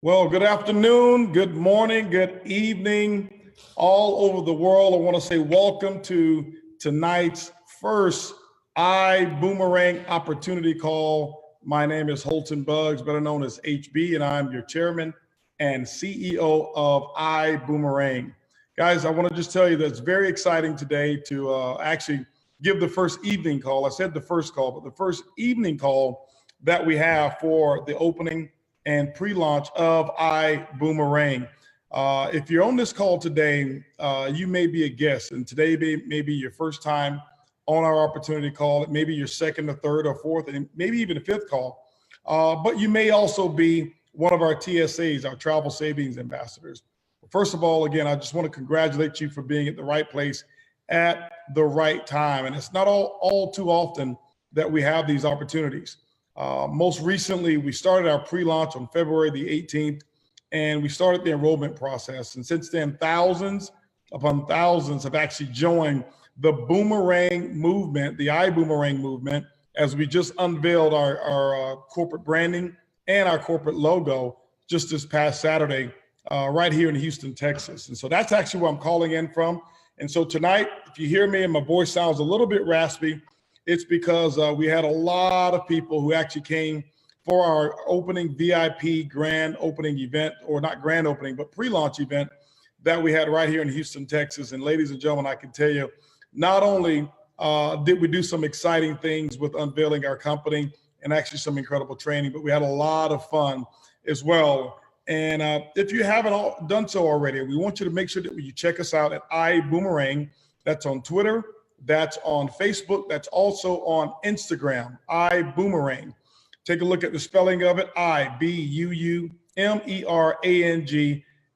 Well, good afternoon, good morning, good evening, all over the world. I want to say welcome to tonight's first iBuumerang opportunity call. My name is Holton Buggs, better known as HB, and I'm your chairman and CEO of iBuumerang. Guys, I want to just tell you that it's very exciting today to actually give the first evening call. I said the first call, but the first evening call that we have for the opening and pre-launch of iBuumerang. If you're on this call today, you may be a guest, and today may be your first time on our opportunity call. It may be your second or third or fourth, and maybe even a fifth call. But you may also be one of our TSAs, our travel savings ambassadors. First of all, again, I just want to congratulate you for being at the right place at the right time. And it's not all too often that we have these opportunities. Most recently, we started our pre-launch on February the 18th, and we started the enrollment process. And since then, thousands upon thousands have actually joined the Boomerang movement, the iBuumerang movement, as we just unveiled our corporate branding and our corporate logo just this past Saturday, right here in Houston, Texas. And so that's actually where I'm calling in from. And so tonight, if you hear me and my voice sounds a little bit raspy, it's because we had a lot of people who actually came for our opening VIP grand opening event, or not grand opening, but pre-launch event that we had right here in Houston, Texas. And ladies and gentlemen, I can tell you, not only did we do some exciting things with unveiling our company and actually some incredible training, but we had a lot of fun as well. And if you haven't done so already, we want you to make sure that you check us out at iBuumerang. That's on Twitter. That's on Facebook. That's also on Instagram, iBuumerang. Take a look at the spelling of it, iBuumerang.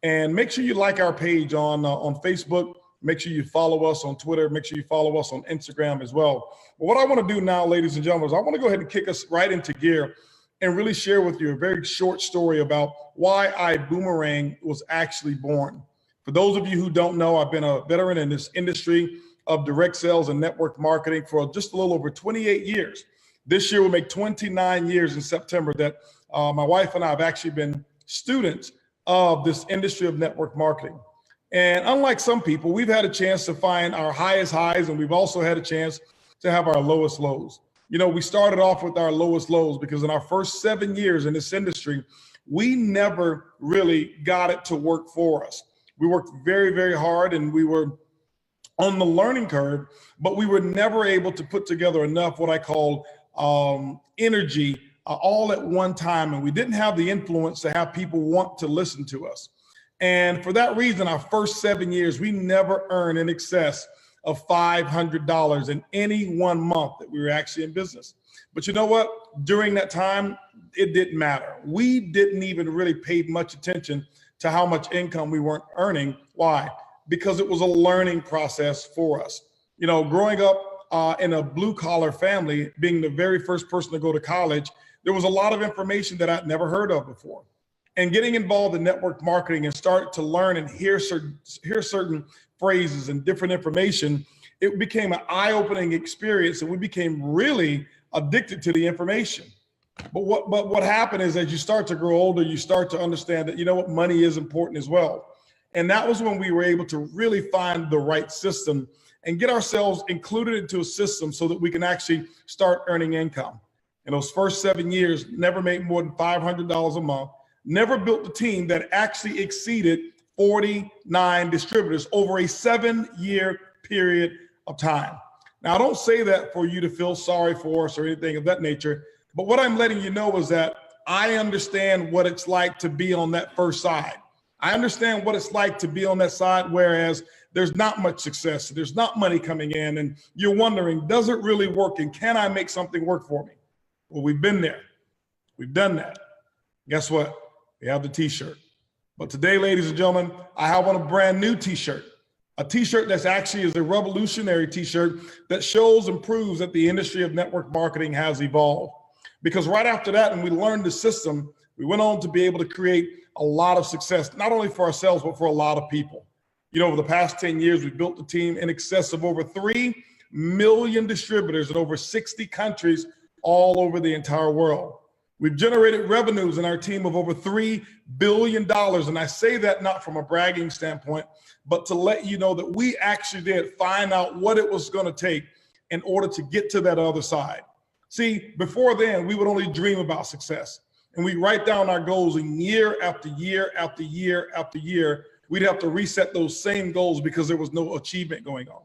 And make sure you like our page on Facebook. Make sure you follow us on Twitter. Make sure you follow us on Instagram as well. But what I want to do now, ladies and gentlemen, is I want to go ahead and kick us right into gear and really share with you a very short story about why iBuumerang was actually born. For those of you who don't know, I've been a veteran in this industry of direct sales and network marketing for just a little over 28 years. This year will make 29 years in September that my wife and I have actually been students of this industry of network marketing. And unlike some people, we've had a chance to find our highest highs, and we've also had a chance to have our lowest lows. You know, we started off with our lowest lows because in our first 7 years in this industry, we never really got it to work for us. We worked very, very hard, and we were on the learning curve, but we were never able to put together enough what I call energy all at one time. And we didn't have the influence to have people want to listen to us. And for that reason, our first 7 years, we never earned in excess of $500 in any one month that we were actually in business. But you know what? During that time, it didn't matter. We didn't even really pay much attention to how much income we weren't earning. Why? Because it was a learning process for us. You know, growing up in a blue collar family, being the very first person to go to college, there was a lot of information that I'd never heard of before. And getting involved in network marketing and start to learn and hear certain phrases and different information, it became an eye-opening experience, and we became really addicted to the information. But what happened is, as you start to grow older, you start to understand that, you know what, money is important as well. And that was when we were able to really find the right system and get ourselves included into a system so that we can actually start earning income. In those first 7 years, never made more than $500 a month, never built a team that actually exceeded 49 distributors over a 7-year period of time. Now, I don't say that for you to feel sorry for us or anything of that nature, but what I'm letting you know is that I understand what it's like to be on that first side. I understand what it's like to be on that side, whereas there's not much success, there's not money coming in, and you're wondering, does it really work, and can I make something work for me? Well, we've been there. We've done that. Guess what? We have the t-shirt. But today, ladies and gentlemen, I have on a brand new t-shirt, a t-shirt that's actually is a revolutionary t-shirt that shows and proves that the industry of network marketing has evolved. Because right after that, when we learned the system, we went on to be able to create a lot of success, not only for ourselves, but for a lot of people. You know, over the past 10 years, we've built a team in excess of over 3 million distributors in over 60 countries all over the entire world. We've generated revenues in our team of over $3 billion. And I say that not from a bragging standpoint, but to let you know that we actually did find out what it was going to take in order to get to that other side. See, before then, we would only dream about success. And we write down our goals, and year after year after year after year, we'd have to reset those same goals because there was no achievement going on.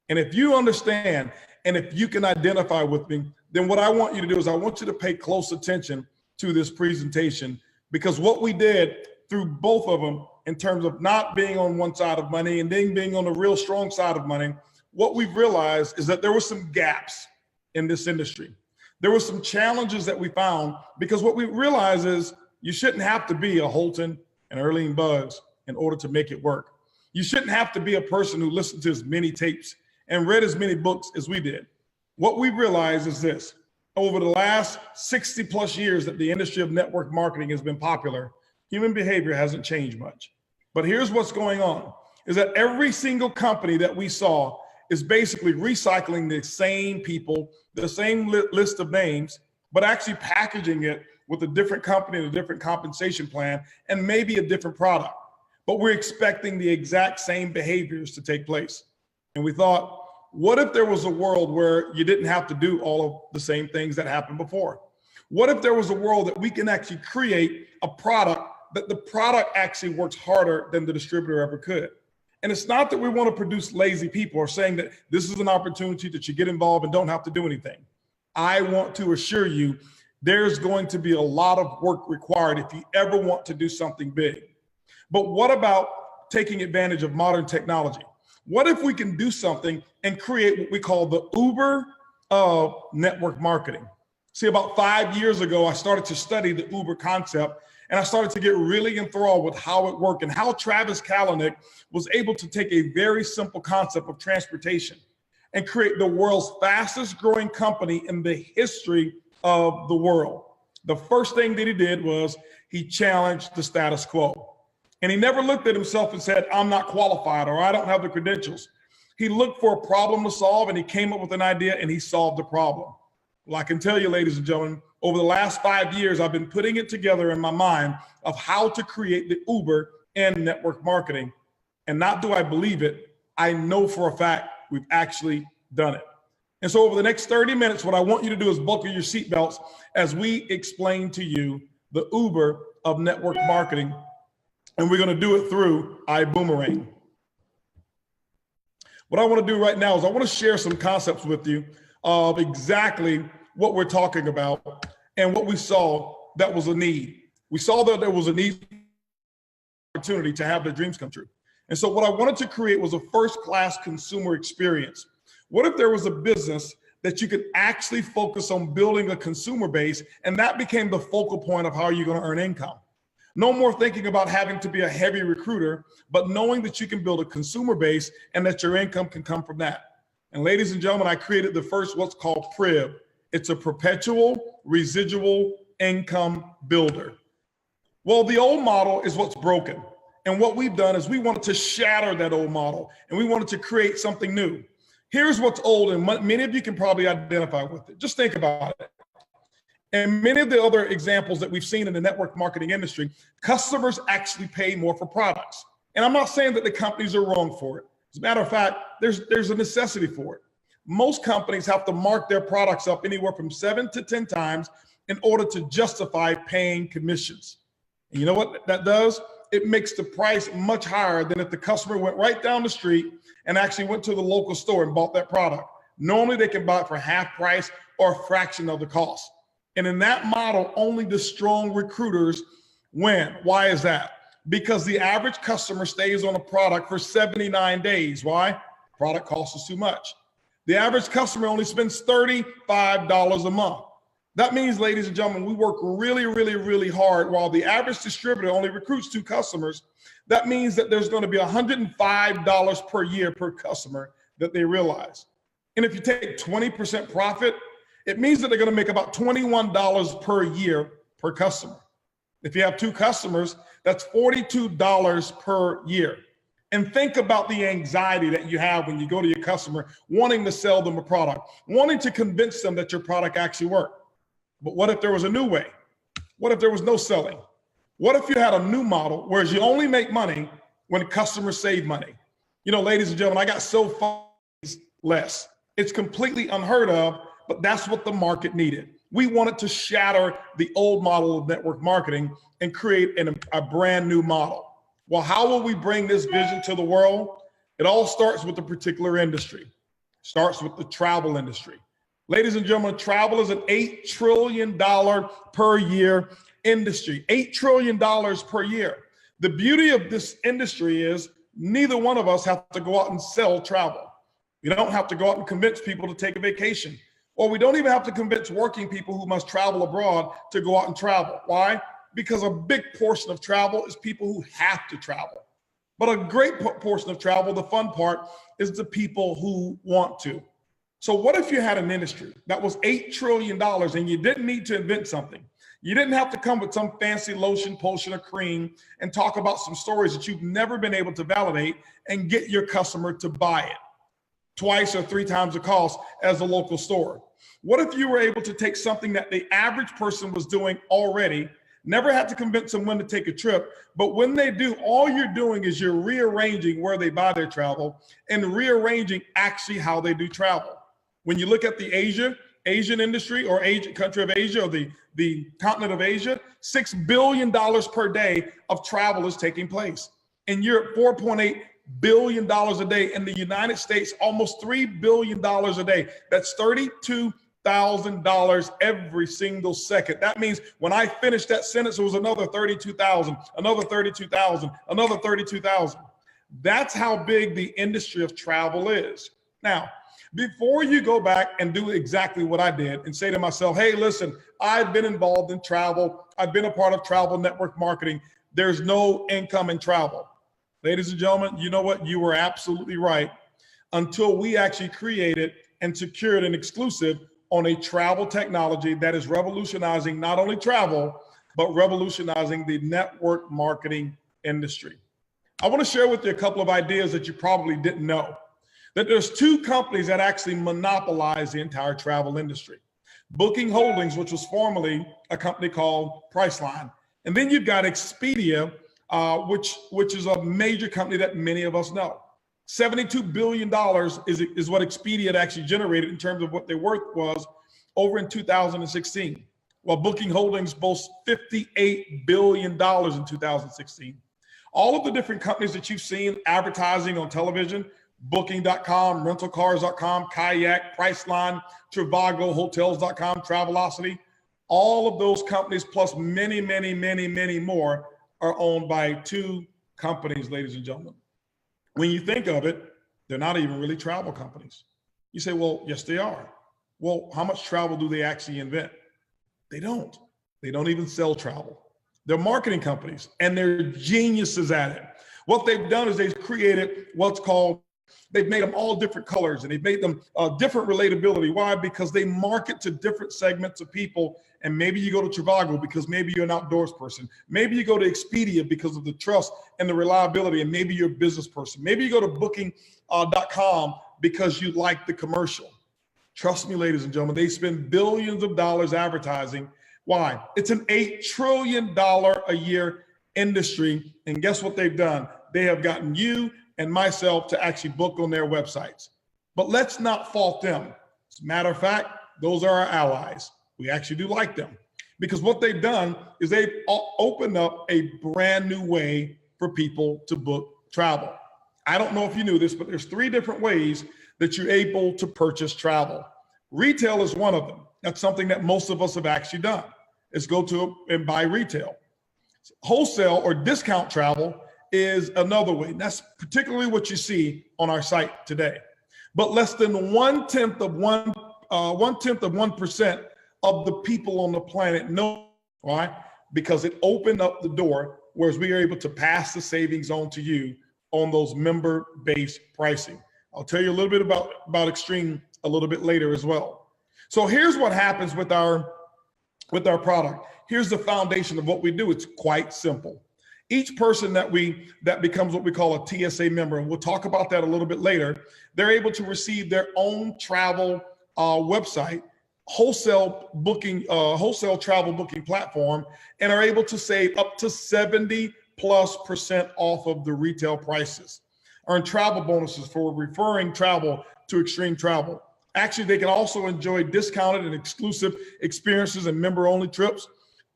And if you understand, and if you can identify with me, then what I want you to do is I want you to pay close attention to this presentation, because what we did through both of them in terms of not being on one side of money and then being on the real strong side of money, what we've realized is that there were some gaps in this industry. There were some challenges that we found, because what we realized is you shouldn't have to be a Holton and Holton Buggs in order to make it work. You shouldn't have to be a person who listened to as many tapes and read as many books as we did. What we realized is this: over the last 60 plus years that the industry of network marketing has been popular, human behavior hasn't changed much. But here's what's going on, is that every single company that we saw is basically recycling the same people, the same list of names, but actually packaging it with a different company and a different compensation plan and maybe a different product. But we're expecting the exact same behaviors to take place. And we thought, what if there was a world where you didn't have to do all of the same things that happened before? What if there was a world that we can actually create a product that the product actually works harder than the distributor ever could? And it's not that we want to produce lazy people or saying that this is an opportunity that you get involved and don't have to do anything. I want to assure you there's going to be a lot of work required if you ever want to do something big. But what about taking advantage of modern technology? What if we can do something and create what we call the Uber of network marketing? See, about 5 years ago, I started to study the Uber concept, and I started to get really enthralled with how it worked and how Travis Kalanick was able to take a very simple concept of transportation and create the world's fastest growing company in the history of the world. The first thing that he did was he challenged the status quo. And he never looked at himself and said, I'm not qualified or I don't have the credentials. He looked for a problem to solve, and he came up with an idea and he solved the problem. Well, I can tell you, ladies and gentlemen, over the last 5 years, I've been putting it together in my mind of how to create the Uber in network marketing. And not do I believe it, I know for a fact we've actually done it. And so over the next 30 minutes, what I want you to do is buckle your seatbelts as we explain to you the Uber of network marketing. And we're going to do it through iBuumerang. What I want to do right now is I want to share some concepts with you of exactly what we're talking about and what we saw that was a need. We saw that there was a need, opportunity to have their dreams come true. And so what I wanted to create was a first-class consumer experience. What if there was a business that you could actually focus on building a consumer base, and that became the focal point of how you're going to earn income? No more thinking about having to be a heavy recruiter, but knowing that you can build a consumer base and that your income can come from that. And ladies and gentlemen, I created the first what's called PRIB. It's a perpetual residual income builder. Well, the old model is what's broken. And what we've done is we wanted to shatter that old model and we wanted to create something new. Here's what's old, and many of you can probably identify with it. Just think about it. And many of the other examples that we've seen in the network marketing industry, customers actually pay more for products. And I'm not saying that the companies are wrong for it. As a matter of fact, there's a necessity for it. Most companies have to mark their products up anywhere from 7 to 10 times in order to justify paying commissions. And you know what that does? It makes the price much higher than if the customer went right down the street and actually went to the local store and bought that product. Normally they can buy it for half price or a fraction of the cost. And in that model, only the strong recruiters win. Why is that? Because the average customer stays on a product for 79 days. Why? Product costs us too much. The average customer only spends $35 a month. That means, ladies and gentlemen, we work really, really, really hard while the average distributor only recruits 2 customers. That means that there's going to be $105 per year per customer that they realize. And if you take 20% profit, it means that they're going to make about $21 per year per customer. If you have 2 customers, that's $42 per year. And think about the anxiety that you have when you go to your customer wanting to sell them a product, wanting to convince them that your product actually works. But what if there was a new way? What if there was no selling? What if you had a new model, whereas you only make money when customers save money? You know, ladies and gentlemen, I got so far less. It's completely unheard of, but that's what the market needed. We wanted to shatter the old model of network marketing and create a brand new model. Well, how will we bring this vision to the world? It all starts with a particular industry. Starts with the travel industry. Ladies and gentlemen, travel is an $8 trillion per year industry. $8 trillion per year. The beauty of this industry is neither one of us have to go out and sell travel. You don't have to go out and convince people to take a vacation. Or we don't even have to convince working people who must travel abroad to go out and travel. Why? Because a big portion of travel is people who have to travel. But a great portion of travel, the fun part, is the people who want to. So what if you had an industry that was $8 trillion and you didn't need to invent something? You didn't have to come with some fancy lotion, potion, or cream and talk about some stories that you've never been able to validate and get your customer to buy it twice or three times the cost as a local store. What if you were able to take something that the average person was doing already, never had to convince them when to take a trip, but when they do, all you're doing is you're rearranging where they buy their travel and rearranging actually how they do travel. When you look at the Asian industry or country of Asia or the continent of Asia, $6 billion per day of travel is taking place. In Europe, $4.8 billion a day. In the United States, almost $3 billion a day. That's $32,000 every single second. That means when I finished that sentence, it was another 32,000, another 32,000, another 32,000. That's how big the industry of travel is. Now, before you go back and do exactly what I did and say to myself, hey, listen, I've been involved in travel. I've been a part of travel network marketing. There's no income in travel. Ladies and gentlemen, you know what? You were absolutely right until we actually created and secured an exclusive on a travel technology that is revolutionizing not only travel, but revolutionizing the network marketing industry. I want to share with you a couple of ideas that you probably didn't know. That there's two companies that actually monopolize the entire travel industry. Booking Holdings, which was formerly a company called Priceline. And then you've got Expedia, which is a major company that many of us know. $72 billion is what Expedia had actually generated in terms of what their worth was over in 2016. While Booking Holdings boasts $58 billion in 2016. All of the different companies that you've seen advertising on television, Booking.com, rentalcars.com, Kayak, Priceline, Trivago, Hotels.com, Travelocity, all of those companies plus many, many, many, many more are owned by two companies, ladies and gentlemen. When you think of it, they're not even really travel companies. You say, well, yes, they are. Well, how much travel do they actually invent? They don't. They don't even sell travel. They're marketing companies and they're geniuses at it. What they've done is they've created what's called, they've made them all different colors and they've made them different relatability. Why? Because they market to different segments of people. And maybe you go to Trivago because maybe you're an outdoors person. Maybe you go to Expedia because of the trust and the reliability, and maybe you're a business person. Maybe you go to Booking.com because you like the commercial. Trust me, ladies and gentlemen, they spend billions of dollars advertising. Why? It's an $8 trillion a year industry. And guess what they've done? They have gotten you and myself to actually book on their websites. But let's not fault them. As a matter of fact, those are our allies. We actually do like them because what they've done is they've opened up a brand new way for people to book travel. I don't know if you knew this, but there's 3 different ways that you're able to purchase travel. Retail is one of them. That's something that most of us have actually done, is go to and buy retail. Wholesale or discount travel is another way. And that's particularly what you see on our site today. But less than 1/10 of 1% of the people on the planet know. Why? Because it opened up the door, whereas we are able to pass the savings on to you on those member-based pricing. I'll tell you a little bit about Extreme a little bit later as well. So here's what happens with our product. Here's the foundation of what we do. It's quite simple. Each person that becomes what we call a TSA member, and we'll talk about that a little bit later, they're able to receive their own travel website wholesale wholesale travel booking platform, and are able to save up to 70+% off of the retail prices. Earn travel bonuses for referring travel to Extreme Travel. Actually, they can also enjoy discounted and exclusive experiences and member-only trips,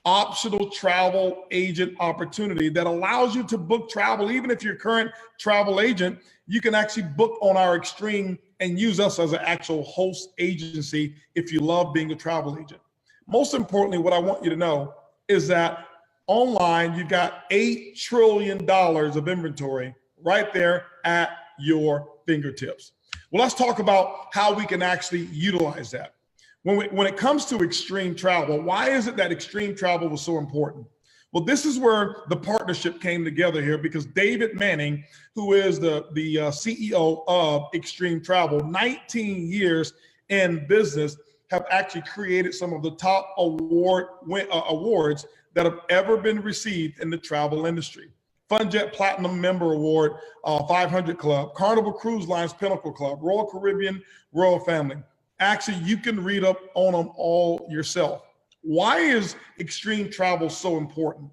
optional travel agent opportunity that allows you to book travel. Even if you're a current travel agent, you can actually book on our Extreme and use us as an actual host agency if you love being a travel agent. Most importantly, what I want you to know is that online, you've got $8 trillion of inventory right there at your fingertips. Well, let's talk about how we can actually utilize that. When it comes to Extreme Travel, why is it that Extreme Travel was so important? Well, this is where the partnership came together here, because David Manning, who is the CEO of Extreme Travel, 19 years in business, have actually created some of the top awards that have ever been received in the travel industry. FunJet Platinum Member Award, 500 Club, Carnival Cruise Line's Pinnacle Club, Royal Caribbean Royal Family. Actually, you can read up on them all yourself. Why is Extreme Travel so important?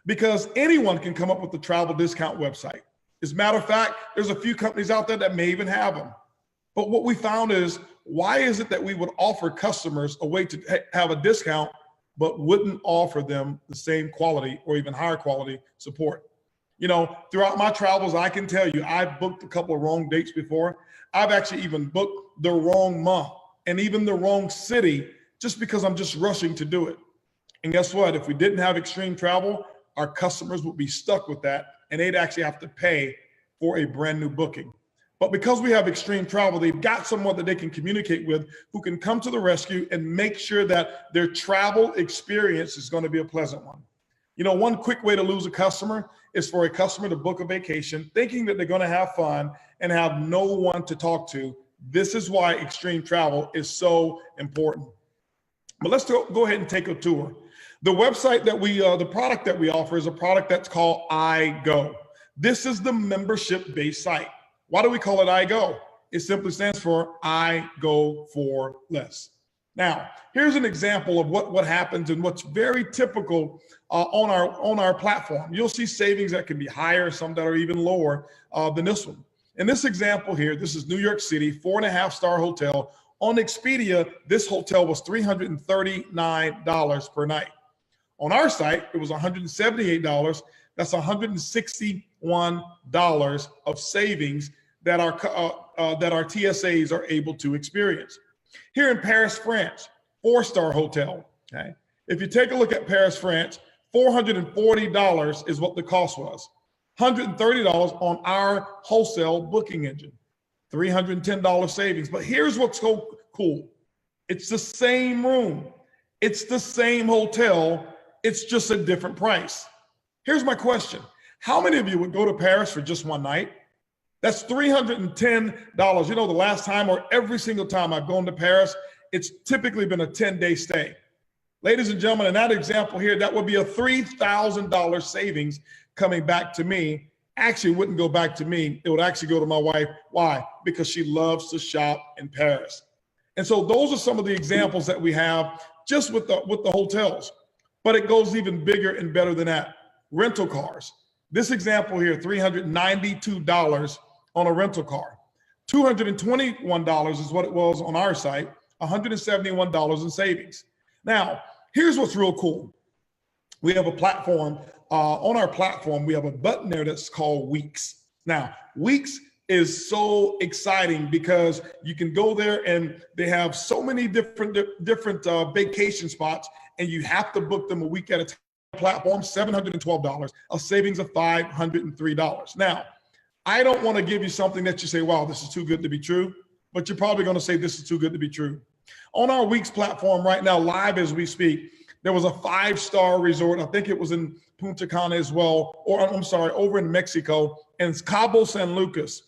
Because anyone can come up with a travel discount website. As a matter of fact, there's a few companies out there that may even have them. But what we found is, why is it that we would offer customers a way to have a discount, but wouldn't offer them the same quality or even higher quality support? You know, throughout my travels, I can tell you, I've booked a couple of wrong dates before. I've actually even booked the wrong month and even the wrong city just because I'm just rushing to do it. And guess what? If we didn't have Extreme Travel, our customers would be stuck with that and they'd actually have to pay for a brand new booking. But because we have Extreme Travel, they've got someone that they can communicate with who can come to the rescue and make sure that their travel experience is going to be a pleasant one. You know, one quick way to lose a customer is for a customer to book a vacation thinking that they're going to have fun and have no one to talk to. This is why Extreme Travel is so important. But let's go ahead and take a tour. The website that the product that we offer is a product that's called iGo. This is the membership-based site. Why do we call it iGo? It simply stands for I Go For Less. Now, here's an example of what happens and what's very typical on our platform. You'll see savings that can be higher, some that are even lower than this one. In this example here, this is New York City, 4.5-star hotel. On Expedia, this hotel was $339 per night. On our site, it was $178. That's $161 of savings that our TSAs are able to experience. Here in Paris, France, 4-star hotel. Okay, if you take a look at Paris, France, $440 is what the cost was. $130 on our wholesale booking engine. $310 savings. But here's what's so cool. It's the same room. It's the same hotel. It's just a different price. Here's my question. How many of you would go to Paris for just one night? That's $310. You know, the last time or every single time I've gone to Paris, it's typically been a 10-day stay. Ladies and gentlemen, in that example here, that would be a $3,000 savings coming back to me. Actually, it wouldn't go back to me. It would actually go to my wife. Why? Because she loves to shop in Paris. And so those are some of the examples that we have just with the hotels. But it goes even bigger and better than that. Rental cars. This example here, $392 on a rental car. $221 is what it was on our site, $171 in savings. Now, here's what's real cool. We have a platform, on our platform, we have a button there that's called Weeks. Now, Weeks is so exciting because you can go there and they have so many different vacation spots, and you have to book them a week at a time. Platform, $712, a savings of $503. Now, I don't want to give you something that you say, wow, this is too good to be true, but you're probably going to say this is too good to be true. On our Weeks platform right now, live as we speak, there was a 5-star resort. I think it was in Punta Cana as well, or I'm sorry, over in Mexico, and Cabo San Lucas.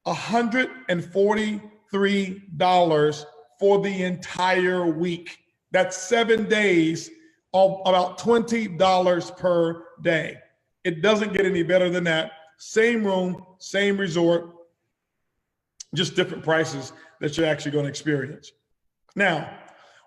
$143 for the entire week. That's 7 days, about $20 per day. It doesn't get any better than that. Same room, same resort, just different prices that you're actually going to experience. Now,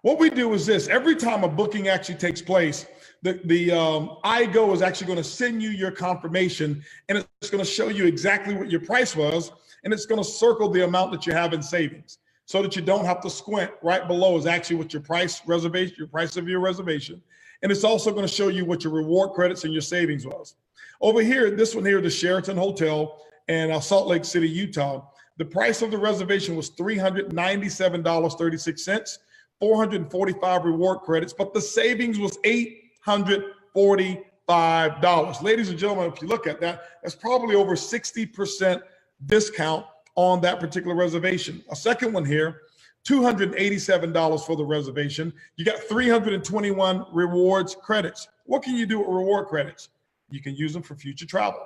what we do is this: every time a booking actually takes place, the iGo is actually going to send you your confirmation, and it's going to show you exactly what your price was, and it's going to circle the amount that you have in savings, so that you don't have to squint. Right below is actually what your price of your reservation, and it's also going to show you what your reward credits and your savings was. Over here, this one here, the Sheraton Hotel in Salt Lake City, Utah. The price of the reservation was $397.36, 445 reward credits, but the savings was $845. Ladies and gentlemen, if you look at that, that's probably over 60% discount on that particular reservation. A second one here, $287 for the reservation. You got 321 rewards credits. What can you do with reward credits? You can use them for future travel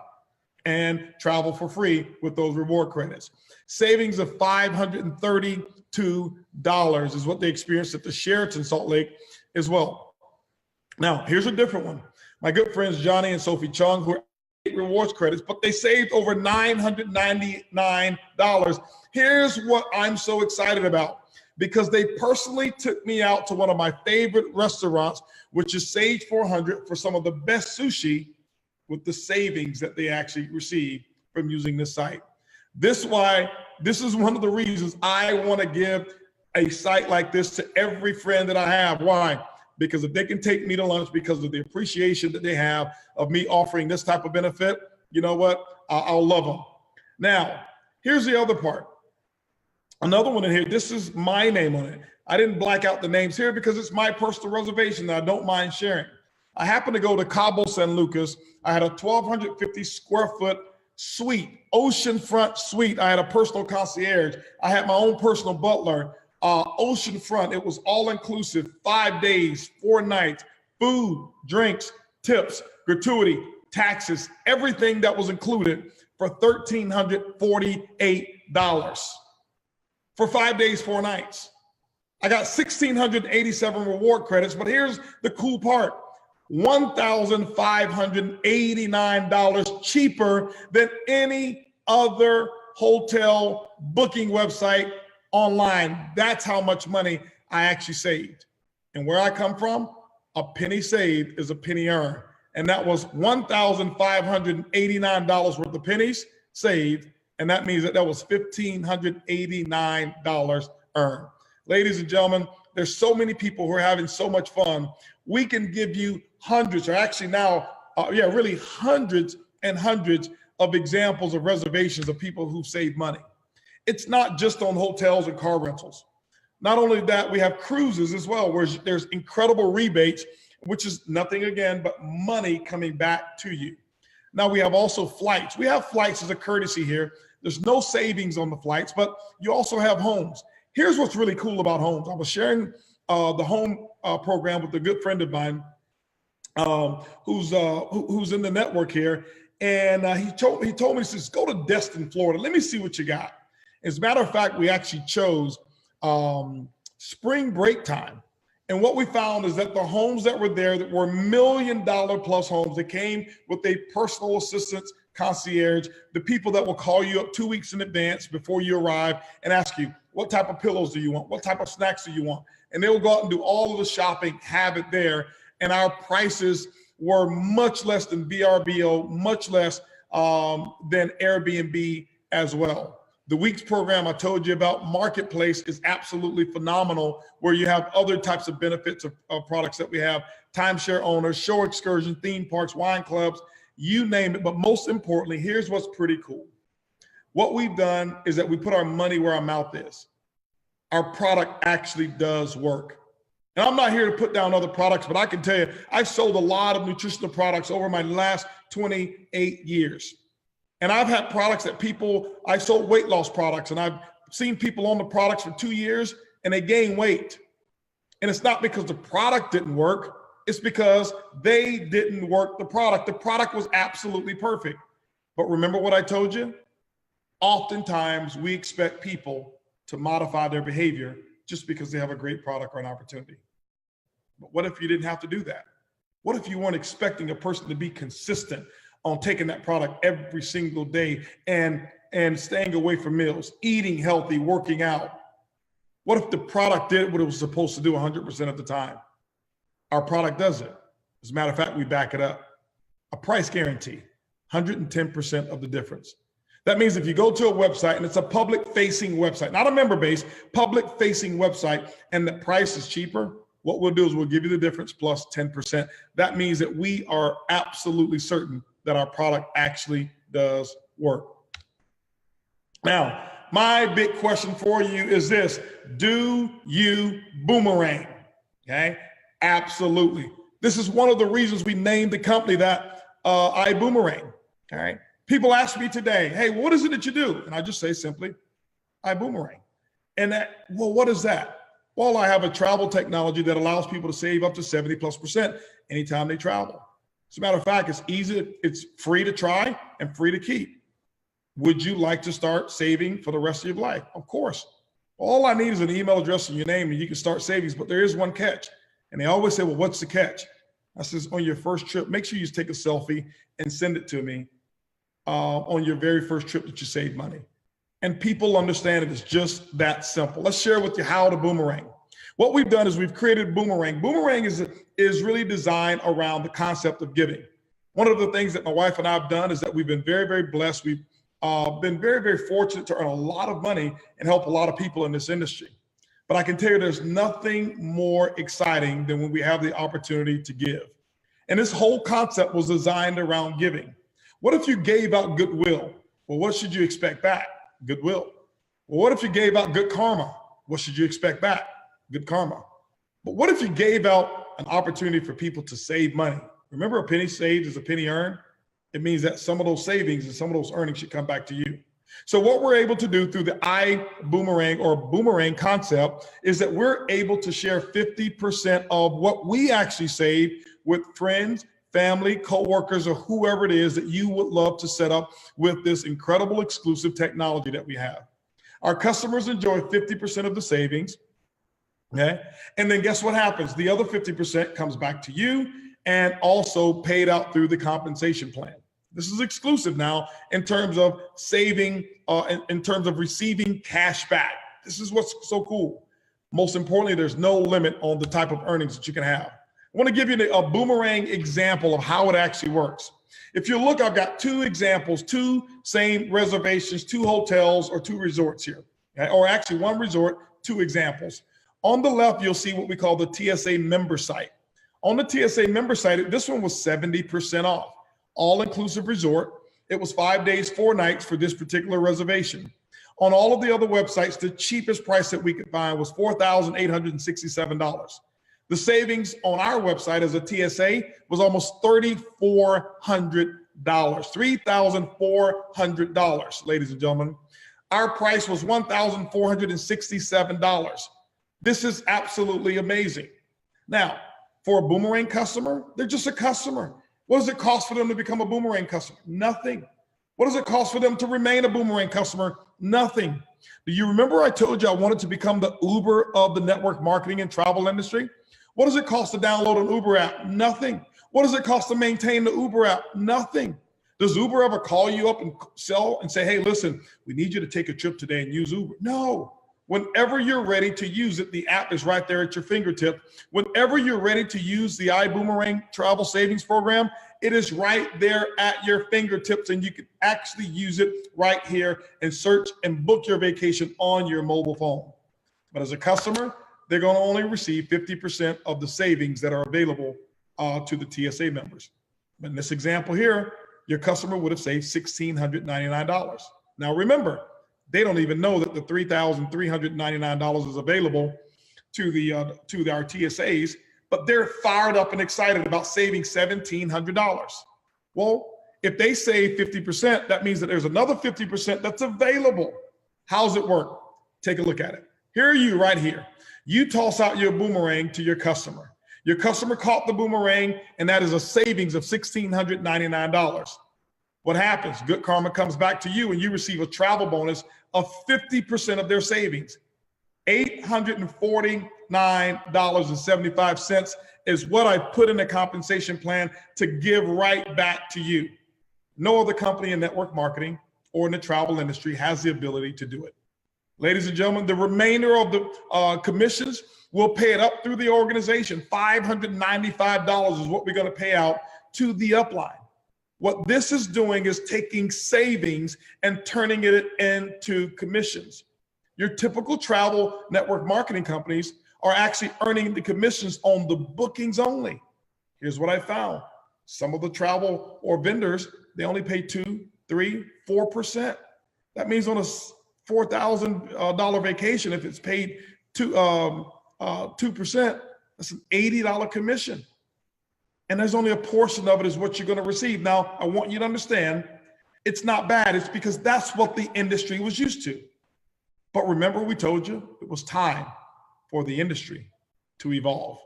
and travel for free with those reward credits. Savings of $532 is what they experienced at the Sheraton Salt Lake as well. Now, here's a different one. My good friends Johnny and Sophie Chung, who are rewards credits, but they saved over $999. Here's what I'm so excited about, because they personally took me out to one of my favorite restaurants, which is Sage 400, for some of the best sushi with the savings that they actually received from using this site. This is one of the reasons I want to give a site like this to every friend that I have. Why? Because if they can take me to lunch because of the appreciation that they have of me offering this type of benefit, you know what? I'll love them. Now, here's the other part. Another one in here, this is my name on it. I didn't black out the names here because it's my personal reservation that I don't mind sharing. I happened to go to Cabo San Lucas. I had a 1,250 square foot suite, oceanfront suite. I had a personal concierge. I had my own personal butler, oceanfront. It was all inclusive, 5 days, 4 nights, food, drinks, tips, gratuity, taxes, everything that was included for $1,348 for 5 days, 4 nights. I got 1,687 reward credits, but here's the cool part. $1,589 cheaper than any other hotel booking website online. That's how much money I actually saved. And where I come from, a penny saved is a penny earned. And that was $1,589 worth of pennies saved. And that means that was $1,589 earned. Ladies and gentlemen, there's so many people who are having so much fun. We can give you hundreds, or actually now, really hundreds and hundreds of examples of reservations of people who've saved money. It's not just on hotels and car rentals. Not only that, we have cruises as well, where there's incredible rebates, which is nothing again but money coming back to you. Now we have also flights. We have flights as a courtesy here. There's no savings on the flights, but you also have homes. Here's what's really cool about homes. I was sharing the home program with a good friend of mine who's in the network here, and he told me, he says, go to Destin, Florida. Let me see what you got. As a matter of fact, we actually chose spring break time, and what we found is that the homes that were there that were $1 million plus homes that came with a personal assistance concierge, the people that will call you up 2 weeks in advance before you arrive and ask you, what type of pillows do you want? What type of snacks do you want? And they will go out and do all of the shopping, have it there. And our prices were much less than VRBO, much less than Airbnb as well. The weeks program I told you about, Marketplace, is absolutely phenomenal, where you have other types of benefits of products that we have: timeshare owners, show excursion, theme parks, wine clubs, you name it. But most importantly, here's what's pretty cool. What we've done is that we put our money where our mouth is. Our product actually does work. And I'm not here to put down other products, but I can tell you, I've sold a lot of nutritional products over my last 28 years. And I've had products that I sold weight loss products, and I've seen people on the products for 2 years and they gain weight. And it's not because the product didn't work, it's because they didn't work the product. The product was absolutely perfect. But remember what I told you? Oftentimes we expect people to modify their behavior just because they have a great product or an opportunity. But what if you didn't have to do that? What if you weren't expecting a person to be consistent on taking that product every single day and staying away from meals, eating healthy, working out? What if the product did what it was supposed to do 100% of the time? Our product does it. As a matter of fact, we back it up. A price guarantee, 110% of the difference. That means if you go to a website and it's a public-facing website, not a member-based, public-facing website, and the price is cheaper, what we'll do is we'll give you the difference plus 10%. That means that we are absolutely certain that our product actually does work. Now, my big question for you is this: do you boomerang? Okay, absolutely. This is one of the reasons we named the company that iBuumerang. All right. People ask me today, hey, what is it that you do? And I just say simply, iBuumerang. And that, well, what is that? Well, I have a travel technology that allows people to save up to 70+% anytime they travel. As a matter of fact, it's easy, it's free to try and free to keep. Would you like to start saving for the rest of your life? Of course. All I need is an email address and your name and you can start savings, but there is one catch. And they always say, well, what's the catch? I says, on your first trip, make sure you take a selfie and send it to me on your very first trip that you save money. And people understand it is just that simple. Let's share with you how to boomerang. What we've done is we've created Boomerang. Boomerang is really designed around the concept of giving. One of the things that my wife and I have done is that we've been very, very blessed. We've been very, very fortunate to earn a lot of money and help a lot of people in this industry. But I can tell you there's nothing more exciting than when we have the opportunity to give. And this whole concept was designed around giving. What if you gave out goodwill? Well, what should you expect back? Goodwill. Well, what if you gave out good karma? What should you expect back? Good karma. But what if you gave out an opportunity for people to save money? Remember, a penny saved is a penny earned. It means that some of those savings and some of those earnings should come back to you. So what we're able to do through the iBuumerang or boomerang concept is that we're able to share 50% of what we actually save with friends, family, coworkers, or whoever it is that you would love to set up with this incredible exclusive technology that we have. Our customers enjoy 50% of the savings. Okay. And then guess what happens? The other 50% comes back to you and also paid out through the compensation plan. This is exclusive now in terms of saving, in terms of receiving cash back. This is what's so cool. Most importantly, there's no limit on the type of earnings that you can have. I want to give you a boomerang example of how it actually works. If you look, I've got two examples, two same reservations, two hotels or two resorts here, okay? Or actually one resort, two examples. On the left, you'll see what we call the TSA member site. On the TSA member site, this one was 70% off, all-inclusive resort. It was 5 days, 4 nights for this particular reservation. On all of the other websites, the cheapest price that we could find was $4,867. The savings on our website as a TSA was almost $3,400, $3,400, ladies and gentlemen. Our price was $1,467. This is absolutely amazing. Now, for a boomerang customer, they're just a customer. What does it cost for them to become a boomerang customer? Nothing. What does it cost for them to remain a boomerang customer? Nothing. Do you remember I told you I wanted to become the Uber of the network marketing and travel industry? What does it cost to download an Uber app? Nothing. What does it cost to maintain the Uber app? Nothing. Does Uber ever call you up and sell and say, hey, listen, we need you to take a trip today and use Uber? No. Whenever you're ready to use it, the app is right there at your fingertip. Whenever you're ready to use the iBuumerang travel savings program, it is right there at your fingertips, and you can actually use it right here and search and book your vacation on your mobile phone. But as a customer, they're going to only receive 50% of the savings that are available to the TSA members. But in this example here, your customer would have saved $1,699. Now remember, they don't even know that the $3,399 is available to our TSAs, but they're fired up and excited about saving $1,700. Well, if they save 50%, that means that there's another 50% that's available. How's it work? Take a look at it. Here are you right here. You toss out your boomerang to your customer. Your customer caught the boomerang, and that is a savings of $1,699. What happens? Good karma comes back to you, and you receive a travel bonus of 50% of their savings. $849.75 is what I put in the compensation plan to give right back to you. No other company in network marketing or in the travel industry has the ability to do it. Ladies and gentlemen, the remainder of the commissions, we'll pay it up through the organization. $595 is what we're going to pay out to the upline. What this is doing is taking savings and turning it into commissions. Your typical travel network marketing companies are actually earning the commissions on the bookings only. Here's what I found. Some of the travel or vendors, they only pay 2, 3, 4%. That means on a $4,000 vacation, if it's paid 2%, that's an $80 commission. And there's only a portion of it is what you're going to receive. Now, I want you to understand, it's not bad. It's because that's what the industry was used to. But remember, we told you it was time for the industry to evolve.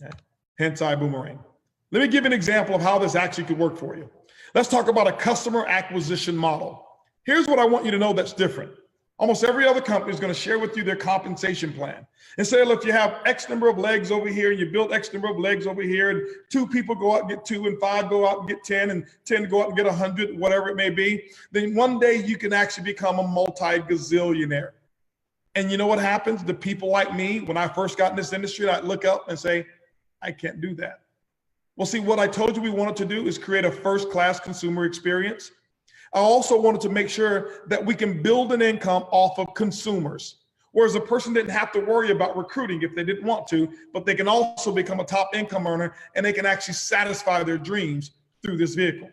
Okay? Hence, iBuumerang. Let me give you an example of how this actually could work for you. Let's talk about a customer acquisition model. Here's what I want you to know that's different. Almost every other company is going to share with you their compensation plan and say, look, you have X number of legs over here, and you build X number of legs over here, and 2 people go out and get 2, and 5 go out and get 10, and 10 go out and get 100, whatever it may be. Then one day you can actually become a multi-gazillionaire. And you know what happens? The people like me, when I first got in this industry, I'd look up and say, I can't do that. Well, see, what I told you we wanted to do is create a first-class consumer experience. I also wanted to make sure that we can build an income off of consumers, whereas a person didn't have to worry about recruiting if they didn't want to, but they can also become a top income earner, and they can actually satisfy their dreams through this vehicle.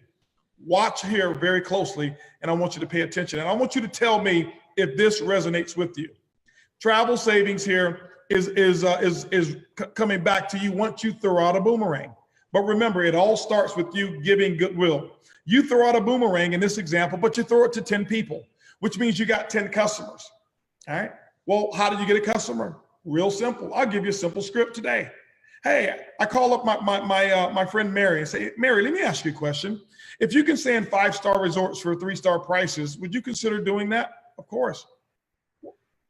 Watch here very closely, and I want you to pay attention, and I want you to tell me if this resonates with you. Travel savings here is coming back to you once you throw out a boomerang. But remember, it all starts with you giving goodwill. You throw out a boomerang in this example, but you throw it to 10 people, which means you got 10 customers. All right. Well, how did you get a customer? Real simple. I'll give you a simple script today. Hey, I call up my friend Mary and say, Mary, let me ask you a question. If you can stay in 5-star resorts for 3-star prices, would you consider doing that? Of course.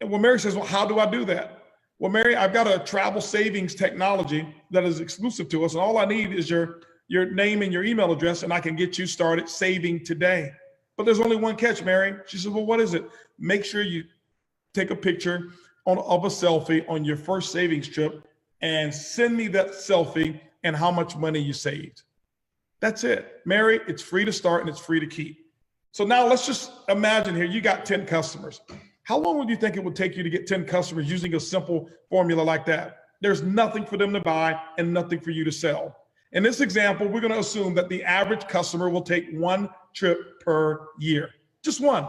And well, Mary says, well, how do I do that? Well, Mary, I've got a travel savings technology that is exclusive to us, and all I need is your name and your email address, and I can get you started saving today. But there's only one catch, Mary. She says, well, what is it? Make sure you take a picture of a selfie on your first savings trip and send me that selfie and how much money you saved. That's it. Mary, it's free to start and it's free to keep. So now let's just imagine here, you got 10 customers. How long would you think it would take you to get 10 customers using a simple formula like that? There's nothing for them to buy and nothing for you to sell. In this example, we're going to assume that the average customer will take 1 trip per year, just one.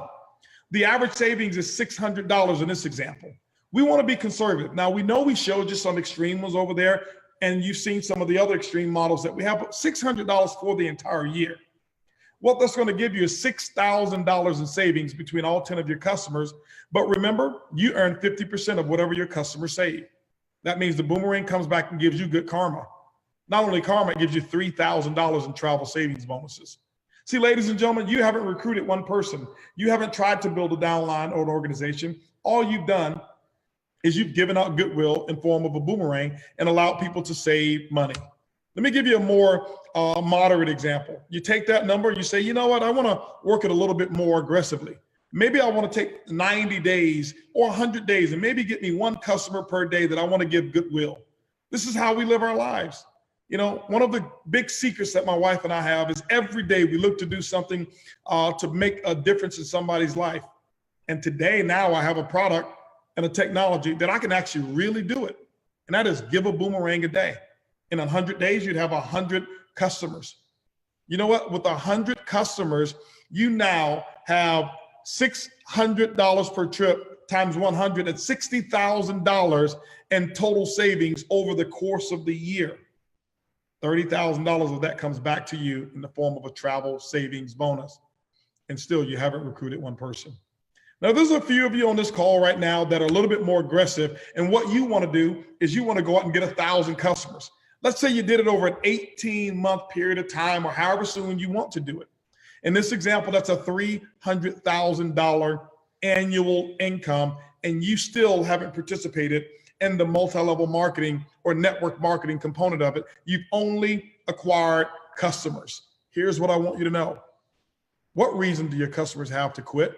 The average savings is $600 in this example. We want to be conservative. Now, we know we showed you some extreme ones over there, and you've seen some of the other extreme models that we have, but $600 for the entire year. What that's going to give you is $6,000 in savings between all 10 of your customers. But remember, you earn 50% of whatever your customers save. That means the boomerang comes back and gives you good karma. Not only karma, it gives you $3,000 in travel savings bonuses. See, ladies and gentlemen, you haven't recruited one person. You haven't tried to build a downline or an organization. All you've done is you've given out goodwill in form of a boomerang and allowed people to save money. Let me give you a more moderate example. You take that number, you say, you know what, I want to work it a little bit more aggressively. Maybe I want to take 90 days or 100 days and maybe get me 1 customer per day that I want to give goodwill. This is how we live our lives. You know, one of the big secrets that my wife and I have is every day we look to do something to make a difference in somebody's life. And today, now I have a product and a technology that I can actually really do it. And that is give a boomerang a day. In 100 days, you'd have 100 customers. You know what? With 100 customers, you now have $600 per trip times 100 at $60,000 in total savings over the course of the year. $30,000 of that comes back to you in the form of a travel savings bonus. And still, you haven't recruited one person. Now, there's a few of you on this call right now that are a little bit more aggressive. And what you want to do is you want to go out and get 1,000 customers. Let's say you did it over an 18-month period of time or however soon you want to do it. In this example, that's a $300,000 annual income, and you still haven't participated in the multi-level marketing or network marketing component of it. You've only acquired customers. Here's what I want you to know. What reason do your customers have to quit?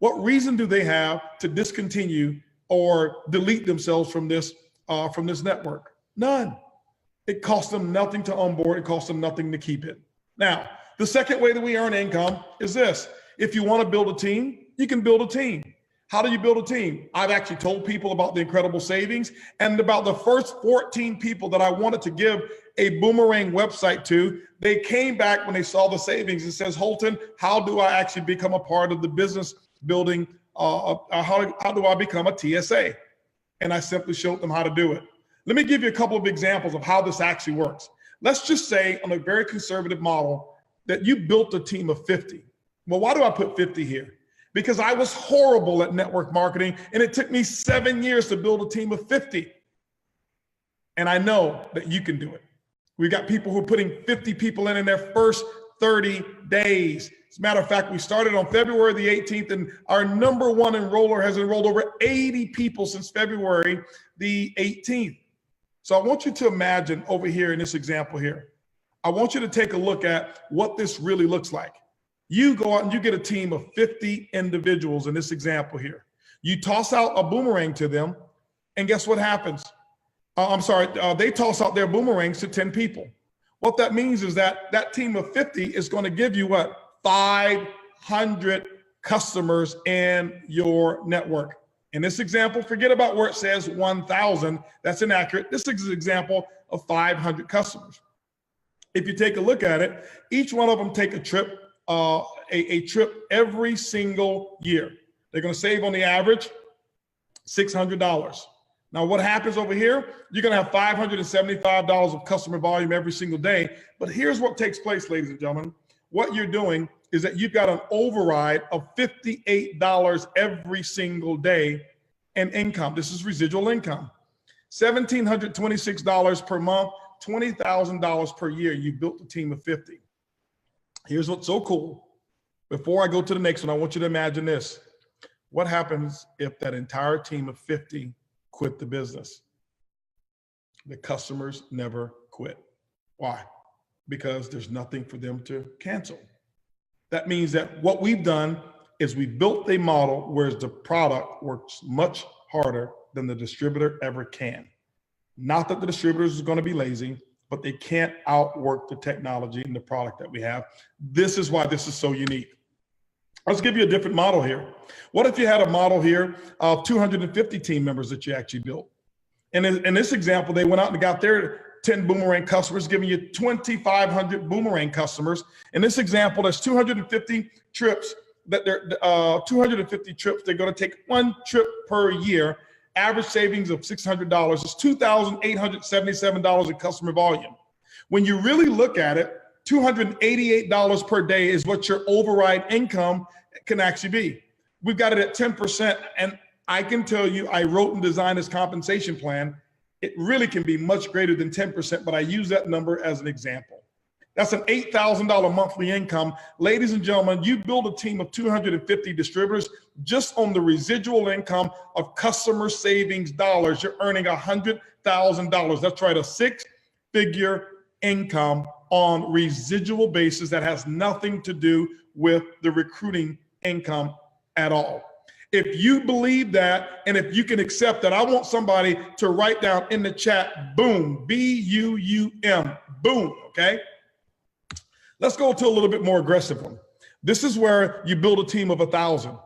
What reason do they have to discontinue or delete themselves from this network? None. It costs them nothing to onboard. It costs them nothing to keep it. Now, the second way that we earn income is this. If you want to build a team, you can build a team. How do you build a team? I've actually told people about the incredible savings and about the first 14 people that I wanted to give a Boomerang website to. They came back when they saw the savings and says, Holton, how do I actually become a part of the business building? How do I become a TSA? And I simply showed them how to do it. Let me give you a couple of examples of how this actually works. Let's just say on a very conservative model that you built a team of 50. Well, why do I put 50 here? Because I was horrible at network marketing and it took me 7 years to build a team of 50. And I know that you can do it. We got people who are putting 50 people in their first 30 days. As a matter of fact, we started on February the 18th and our number one enroller has enrolled over 80 people since February the 18th. So I want you to imagine over here in this example here, I want you to take a look at what this really looks like. You go out and you get a team of 50 individuals in this example here. You toss out a boomerang to them, and guess what happens? They toss out their boomerangs to 10 people. What that means is that that team of 50 is going to give you what? 500 customers in your network. In this example, forget about where it says 1,000. That's inaccurate. This is an example of 500 customers. If you take a look at it, each one of them take a trip every single year. They're going to save on the average $600. Now, what happens over here? You're going to have $575 of customer volume every single day. But here's what takes place, ladies and gentlemen. What you're doing is that you've got an override of $58 every single day in income. This is residual income. $1,726 per month, $20,000 per year. You built a team of 50. Here's what's so cool. Before I go to the next one, I want you to imagine this. What happens if that entire team of 50 quit the business? The customers never quit. Why? Because there's nothing for them to cancel. That means that what we've done is we built a model where the product works much harder than the distributor ever can. Not that the distributors are going to be lazy, but they can't outwork the technology and the product that we have. This is why this is so unique. Let's give you a different model here. What if you had a model here of 250 team members that you actually built? And in this example, they went out and got their 10 boomerang customers, giving you 2,500 boomerang customers. In this example, there's 250 trips that they're 250 trips. They're going to take one trip per year. Average savings of $600 is $2,877 in customer volume. When you really look at it, $288 per day is what your override income can actually be. We've got it at 10%, and I can tell you, I wrote and designed this compensation plan. It really can be much greater than 10%, but I use that number as an example. That's an $8,000 monthly income. Ladies and gentlemen, you build a team of 250 distributors just on the residual income of customer savings dollars. You're earning $100,000. That's right, a six-figure income on residual basis that has nothing to do with the recruiting income at all. If you believe that, and if you can accept that, I want somebody to write down in the chat, boom, B-U-U-M, boom, okay? Let's go to a little bit more aggressive one. This is where you build a team of 1,000.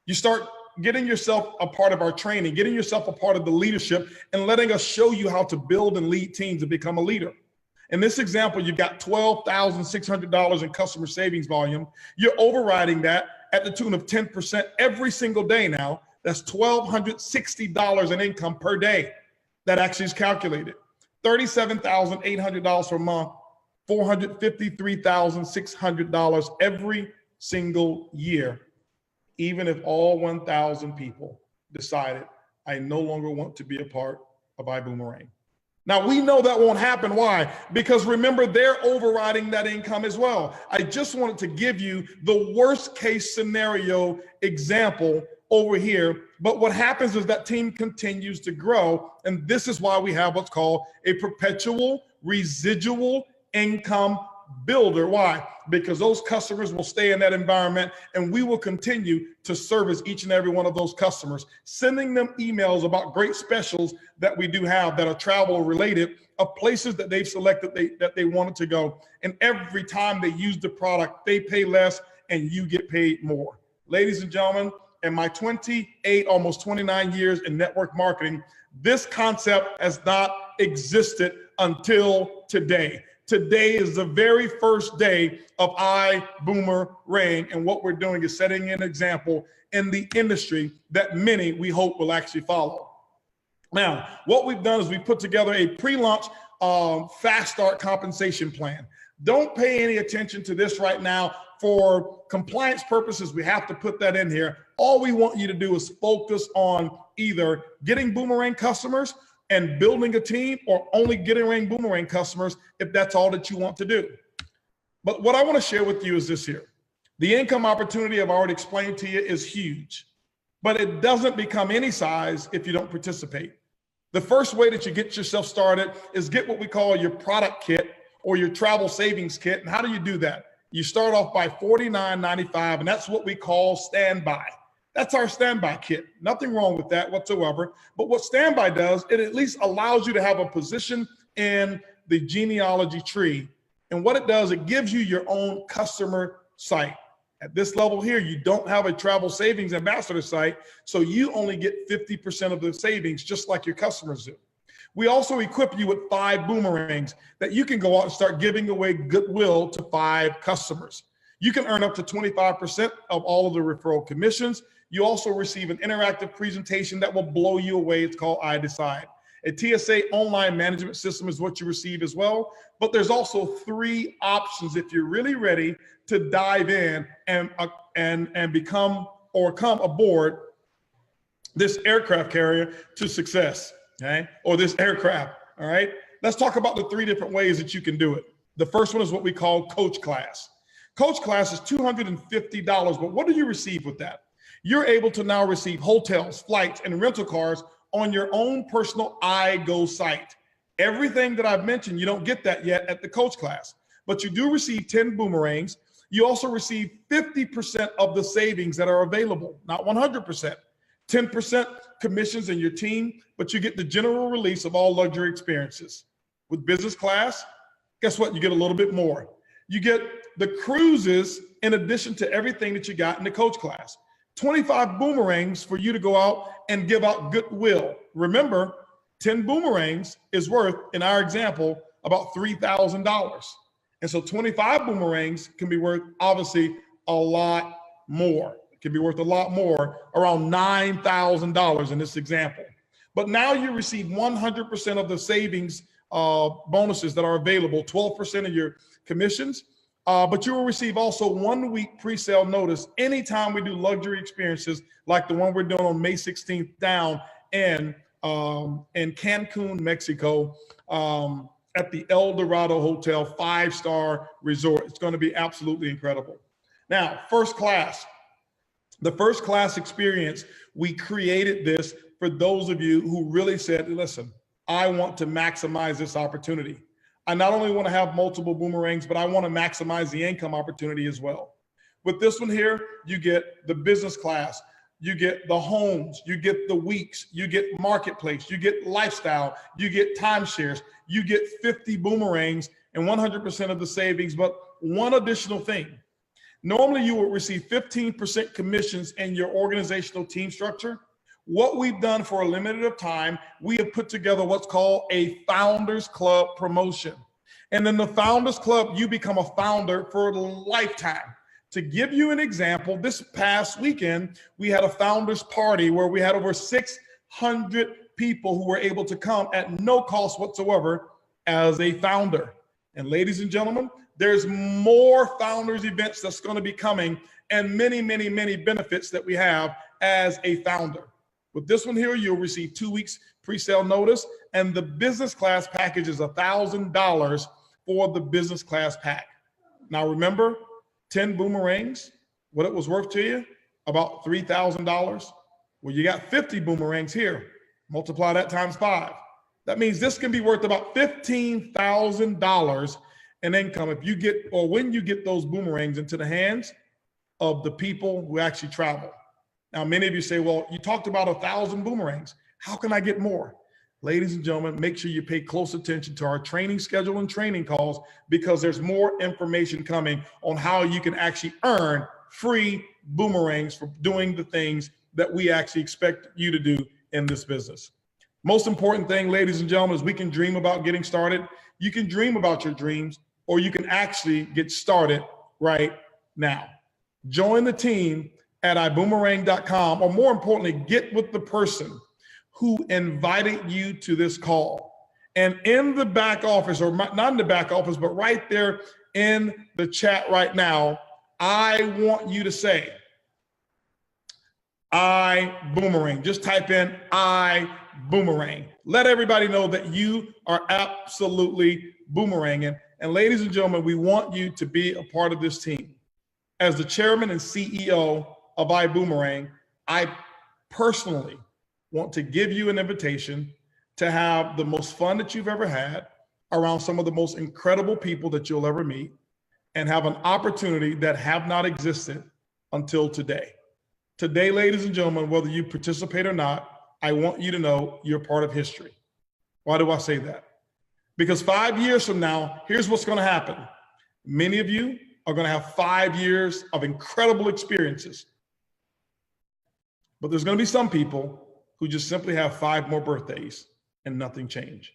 You start getting yourself a part of our training, getting yourself a part of the leadership, and letting us show you how to build and lead teams and become a leader. In this example, you've got $12,600 in customer savings volume. You're overriding that at the tune of 10% every single day now. That's $1,260 in income per day. That actually is calculated. $37,800 per month, $453,600 every single year, even if all 1,000 people decided, I no longer want to be a part of iBuumerang. Now, we know that won't happen. Why? Because remember, they're overriding that income as well. I just wanted to give you the worst case scenario example over here. But what happens is that team continues to grow. And this is why we have what's called a perpetual residual income builder. Why? Because those customers will stay in that environment, and we will continue to service each and every one of those customers, sending them emails about great specials that we do have that are travel related, of places that they've selected that they wanted to go. And every time they use the product, they pay less and you get paid more. Ladies and gentlemen, in my 28, almost 29 years in network marketing, this concept has not existed until today. Today is the very first day of iBuumerang, and what we're doing is setting an example in the industry that many, we hope, will actually follow. Now, what we've done is we put together a pre-launch fast start compensation plan. Don't pay any attention to this right now. For compliance purposes, we have to put that in here. All we want you to do is focus on either getting Boomerang customers and building a team, or only getting Boomerang customers if that's all that you want to do. But what I want to share with you is this here. The income opportunity I've already explained to you is huge, but it doesn't become any size if you don't participate. The first way that you get yourself started is get what we call your product kit or your travel savings kit. And how do you do that? You start off by $49.95, and that's what we call standby. That's our standby kit. Nothing wrong with that whatsoever. But what standby does, it at least allows you to have a position in the genealogy tree. And what it does, it gives you your own customer site. At this level here, you don't have a travel savings ambassador site, so you only get 50% of the savings, just like your customers do. We also equip you with 5 boomerangs that you can go out and start giving away goodwill to 5 customers. You can earn up to 25% of all of the referral commissions. You also receive an interactive presentation that will blow you away. It's called I Decide. A TSA online management system is what you receive as well. But there's also 3 options if you're really ready to dive in and become or come aboard this aircraft carrier to success, okay? Or this aircraft, all right? Let's talk about the 3 different ways that you can do it. The first one is what we call Coach Class. Coach Class is $250, but what do you receive with that? You're able to now receive hotels, flights, and rental cars on your own personal iGo site. Everything that I've mentioned, you don't get that yet at the Coach Class, but you do receive 10 boomerangs. You also receive 50% of the savings that are available, not 100%. 10% commissions in your team, but you get the general release of all luxury experiences. With business class, guess what? You get a little bit more. You get the cruises in addition to everything that you got in the Coach Class. 25 boomerangs for you to go out and give out goodwill. Remember, 10 boomerangs is worth, in our example, about $3,000. And so 25 boomerangs can be worth, obviously, a lot more. It can be worth a lot more, around $9,000 in this example. But now you receive 100% of the savings bonuses that are available, 12% of your commissions, but you will receive also 1 week pre-sale notice anytime we do luxury experiences like the one we're doing on May 16th down in Cancun, Mexico, at the El Dorado Hotel 5-star resort. It's going to be absolutely incredible. Now, first class. The first class experience, we created this for those of you who really said, listen, I want to maximize this opportunity. I not only want to have multiple boomerangs, but I want to maximize the income opportunity as well. With this one here, you get the business class, you get the homes, you get the weeks, you get marketplace, you get lifestyle, you get timeshares, you get 50 boomerangs and 100% of the savings. But one additional thing, normally you will receive 15% commissions in your organizational team structure. What we've done for a limited time, we have put together what's called a Founders Club promotion. And in the Founders Club, you become a founder for a lifetime. To give you an example, this past weekend, we had a founders party where we had over 600 people who were able to come at no cost whatsoever as a founder. And ladies and gentlemen, there's more founders events that's going to be coming, and many, many, many benefits that we have as a founder. With this one here, you'll receive 2 weeks pre-sale notice, and the business class package is $1,000 for the business class pack. Now remember, 10 boomerangs, what it was worth to you? About $3,000. Well, you got 50 boomerangs here. Multiply that times 5. That means this can be worth about $15,000, and income if you get, or when you get those boomerangs into the hands of the people who actually travel. Now, many of you say, well, you talked about 1,000 boomerangs. How can I get more? Ladies and gentlemen, make sure you pay close attention to our training schedule and training calls, because there's more information coming on how you can actually earn free boomerangs for doing the things that we actually expect you to do in this business. Most important thing, ladies and gentlemen, is we can dream about getting started. You can dream about your dreams, or you can actually get started right now. Join the team at iBuumerang.com, or more importantly, get with the person who invited you to this call. And in the back office, or not in the back office, but right there in the chat right now, I want you to say, iBuumerang. Just type in iBuumerang. Let everybody know that you are absolutely boomeranging. And ladies and gentlemen, we want you to be a part of this team. As the chairman and CEO of iBuumerang, I personally want to give you an invitation to have the most fun that you've ever had around some of the most incredible people that you'll ever meet, and have an opportunity that have not existed until today. Today, ladies and gentlemen, whether you participate or not, I want you to know you're part of history. Why do I say that? Because 5 years from now, here's what's going to happen. Many of you are going to have 5 years of incredible experiences. But there's going to be some people who just simply have 5 more birthdays and nothing changed.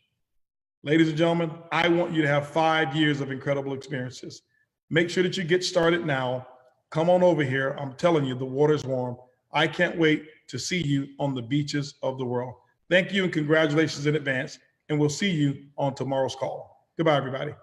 Ladies and gentlemen, I want you to have 5 years of incredible experiences. Make sure that you get started now. Come on over here. I'm telling you, the water's warm. I can't wait to see you on the beaches of the world. Thank you and congratulations in advance. And we'll see you on tomorrow's call. Goodbye, everybody.